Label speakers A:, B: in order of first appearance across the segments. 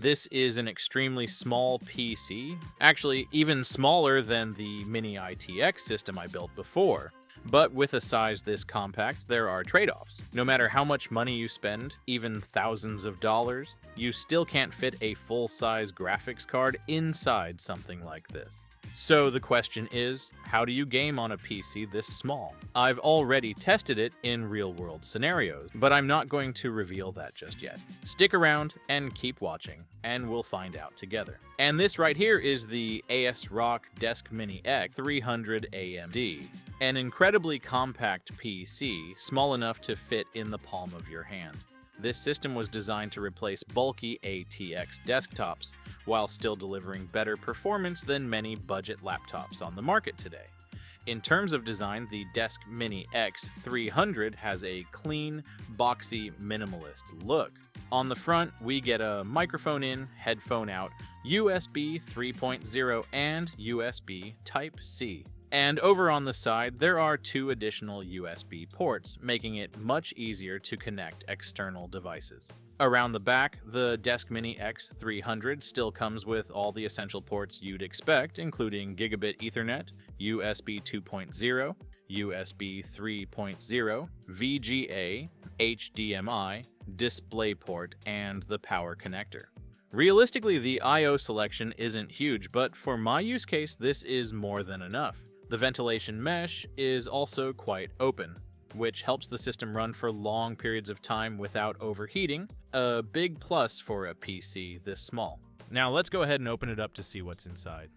A: This is an extremely small PC, actually even smaller than the Mini ITX system I built before. But with a size this compact, there are trade-offs. No matter how much money you spend, even thousands of dollars, you still can't fit a full-size graphics card inside something like this. So the question is, how do you game on a PC this small? I've already tested it in real-world scenarios, but I'm not going to reveal that just yet. Stick around and keep watching, and we'll find out together. And this right here is the ASRock Desk Mini X 300 AMD, an incredibly compact PC, small enough to fit in the palm of your hand. This system was designed to replace bulky ATX desktops, while still delivering better performance than many budget laptops on the market today. In terms of design, the Desk Mini X 300 has a clean, boxy, minimalist look. On the front, we get a microphone in, headphone out, USB 3.0, and USB Type-C. And over on the side, there are 2 additional USB ports, making it much easier to connect external devices. Around the back, the Desk Mini X 300 still comes with all the essential ports you'd expect, including Gigabit Ethernet, USB 2.0, USB 3.0, VGA, HDMI, DisplayPort, and the power connector. Realistically, the I/O selection isn't huge, but for my use case, this is more than enough. The ventilation mesh is also quite open, which helps the system run for long periods of time without overheating, a big plus for a PC this small. Now let's go ahead and open it up to see what's inside.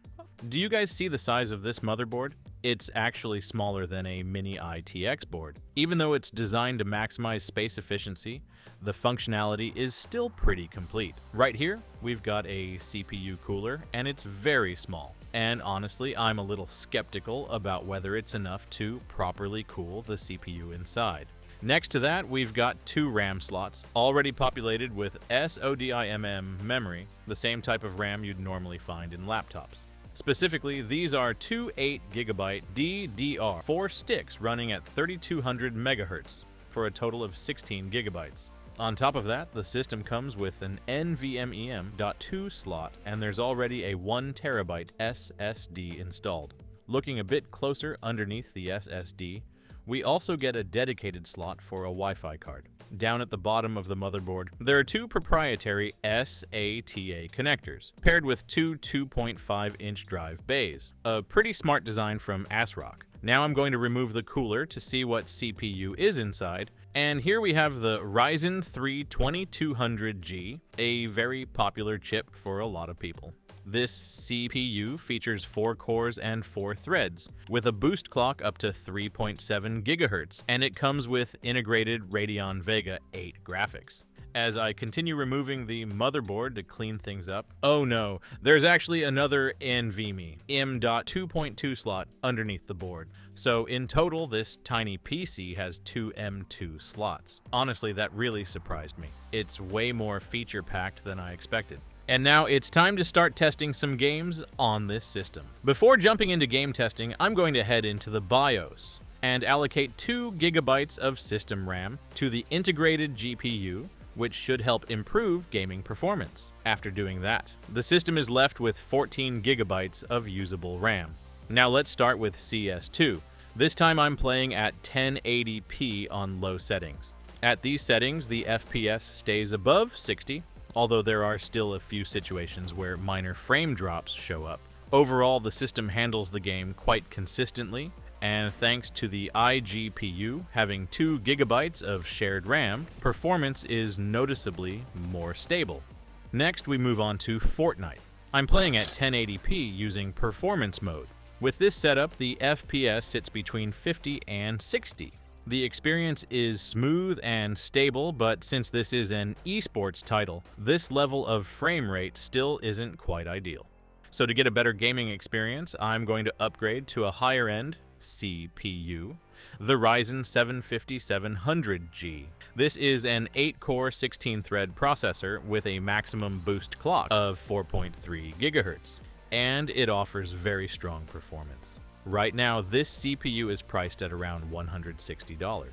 A: Do you guys see the size of this motherboard? It's actually smaller than a Mini ITX board. Even though it's designed to maximize space efficiency, the functionality is still pretty complete. Right here, we've got a CPU cooler, and it's very small. And honestly, I'm a little skeptical about whether it's enough to properly cool the CPU inside. Next to that, we've got 2 RAM slots, already populated with SODIMM memory, the same type of RAM you'd normally find in laptops. Specifically, these are 2 8GB DDR4 sticks running at 3200 MHz for a total of 16 GB. On top of that, the system comes with an NVMe.2 slot, and there's already a 1TB SSD installed. Looking a bit closer underneath the SSD, we also get a dedicated slot for a Wi-Fi card. Down at the bottom of the motherboard, there are 2 proprietary SATA connectors, paired with 2 2.5-inch drive bays. A pretty smart design from ASRock. Now I'm going to remove the cooler to see what CPU is inside, and here we have the Ryzen 3 2200G, a very popular chip for a lot of people. This CPU features 4 cores and 4 threads, with a boost clock up to 3.7 GHz, and it comes with integrated Radeon Vega 8 graphics. As I continue removing the motherboard to clean things up, oh no, there's actually another NVMe M.2.2 slot underneath the board. So in total, this tiny PC has 2 M.2 slots. Honestly, that really surprised me. It's way more feature-packed than I expected. And now it's time to start testing some games on this system. Before jumping into game testing, I'm going to head into the BIOS and allocate 2 GB of system RAM to the integrated GPU, which should help improve gaming performance. After doing that, the system is left with 14 GB of usable RAM. Now let's start with CS2. This time I'm playing at 1080p on low settings. At these settings, the FPS stays above 60, although there are still a few situations where minor frame drops show up. Overall, the system handles the game quite consistently, and thanks to the iGPU having 2 GB of shared RAM, performance is noticeably more stable. Next, we move on to Fortnite. I'm playing at 1080p using performance mode. With this setup, the FPS sits between 50 and 60. The experience is smooth and stable, but since this is an esports title, this level of frame rate still isn't quite ideal. So to get a better gaming experience, I'm going to upgrade to a higher-end CPU, the Ryzen 7 5700G. This is an 8-core 16-thread processor with a maximum boost clock of 4.3 GHz, and it offers very strong performance. Right now, this CPU is priced at around $160.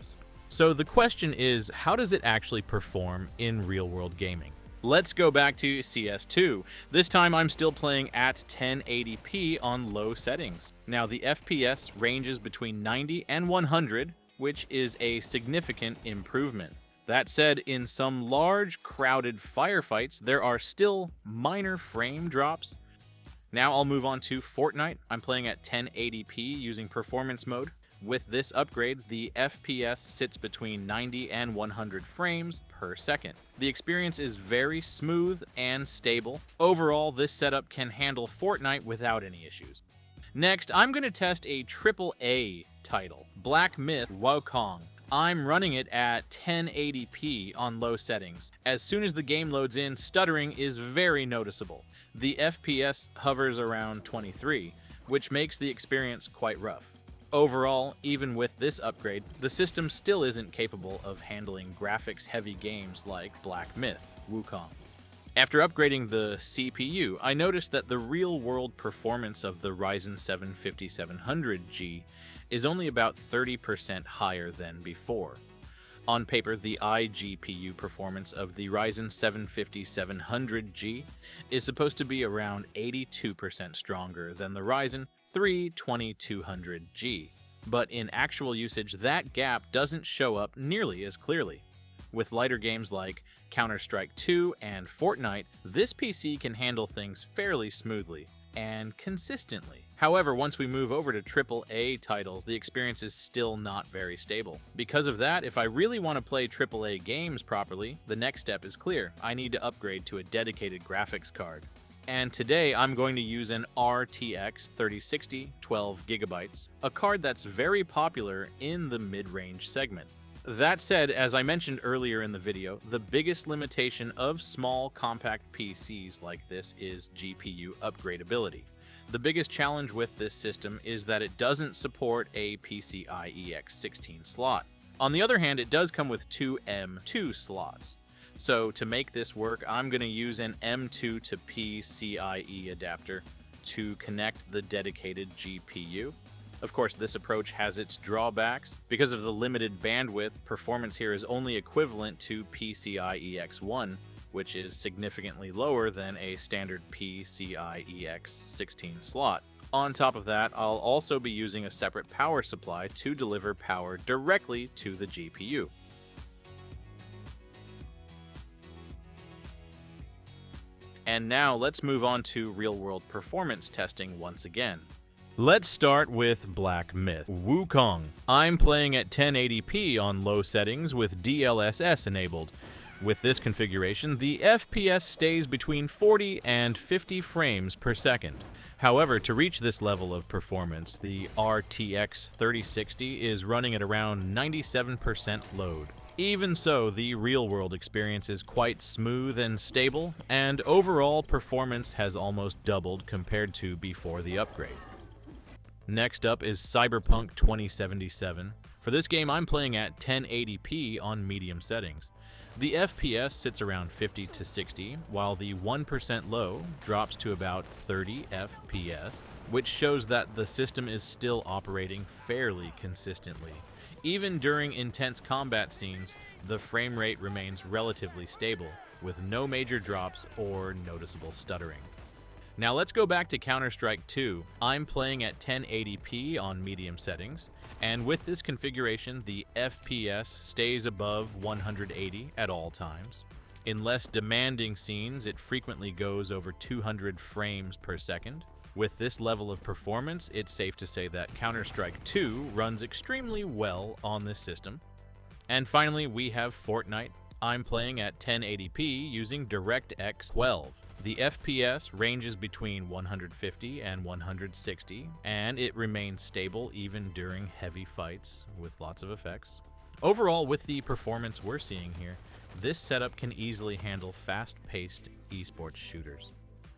A: So the question is, how does it actually perform in real-world gaming? Let's go back to CS2. This time I'm still playing at 1080p on low settings. Now the FPS ranges between 90 and 100, which is a significant improvement. That said, in some large, crowded firefights, there are still minor frame drops. Now I'll move on to Fortnite. I'm playing at 1080p using performance mode. With this upgrade, the FPS sits between 90 and 100 frames per second. The experience is very smooth and stable. Overall, this setup can handle Fortnite without any issues. Next, I'm going to test a AAA title, Black Myth Wukong. I'm running it at 1080p on low settings. As soon as the game loads in, stuttering is very noticeable. The FPS hovers around 23, which makes the experience quite rough. Overall, even with this upgrade, the system still isn't capable of handling graphics-heavy games like Black Myth Wukong. After upgrading the CPU, I noticed that the real-world performance of the Ryzen 7 5700G is only about 30% higher than before. On paper, the iGPU performance of the Ryzen 7 5700G is supposed to be around 82% stronger than the Ryzen 3 2200G, but in actual usage, that gap doesn't show up nearly as clearly. With lighter games like Counter-Strike 2 and Fortnite, this PC can handle things fairly smoothly and consistently. However, once we move over to AAA titles, the experience is still not very stable. Because of that, if I really want to play AAA games properly, the next step is clear. I need to upgrade to a dedicated graphics card. And today I'm going to use an RTX 3060 12GB, a card that's very popular in the mid-range segment. That said, as I mentioned earlier in the video, the biggest limitation of small compact PCs like this is GPU upgradability. The biggest challenge with this system is that it doesn't support a PCIe X16 slot. On the other hand, it does come with two M2 slots. So to make this work, I'm going to use an M2 to PCIe adapter to connect the dedicated GPU. Of course, this approach has its drawbacks. Because of the limited bandwidth, performance here is only equivalent to PCIe X1, which is significantly lower than a standard PCIe X16 slot. On top of that, I'll also be using a separate power supply to deliver power directly to the GPU. And now let's move on to real-world performance testing once again. Let's start with Black Myth Wukong. I'm playing at 1080p on low settings with DLSS enabled. With this configuration, the FPS stays between 40 and 50 frames per second. However, to reach this level of performance, the RTX 3060 is running at around 97% load. Even so, the real-world experience is quite smooth and stable, and overall performance has almost doubled compared to before the upgrade. Next up is Cyberpunk 2077. For this game, I'm playing at 1080p on medium settings. The FPS sits around 50 to 60, while the 1% low drops to about 30 FPS, which shows that the system is still operating fairly consistently. Even during intense combat scenes, the frame rate remains relatively stable, with no major drops or noticeable stuttering. Now let's go back to Counter-Strike 2. I'm playing at 1080p on medium settings, and with this configuration, the FPS stays above 180 at all times. In less demanding scenes, it frequently goes over 200 frames per second. With this level of performance, it's safe to say that Counter-Strike 2 runs extremely well on this system. And finally, we have Fortnite. I'm playing at 1080p using DirectX 12. The FPS ranges between 150 and 160, and it remains stable even during heavy fights with lots of effects. Overall, with the performance we're seeing here, this setup can easily handle fast-paced esports shooters.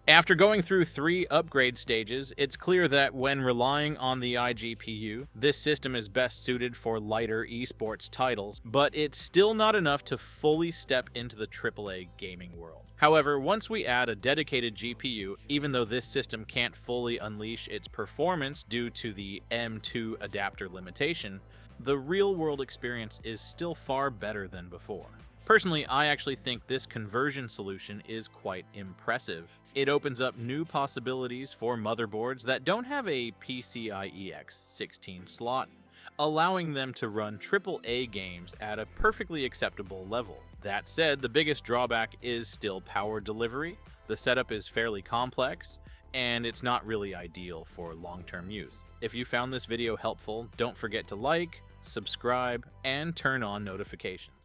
A: After going through 3 upgrade stages, it's clear that when relying on the iGPU, this system is best suited for lighter esports titles, but it's still not enough to fully step into the AAA gaming world. However, once we add a dedicated GPU, even though this system can't fully unleash its performance due to the M2 adapter limitation, the real-world experience is still far better than before. Personally, I actually think this conversion solution is quite impressive. It opens up new possibilities for motherboards that don't have a PCIe X16 slot, allowing them to run AAA games at a perfectly acceptable level. That said, the biggest drawback is still power delivery. The setup is fairly complex, and it's not really ideal for long-term use. If you found this video helpful, don't forget to like, subscribe, and turn on notifications.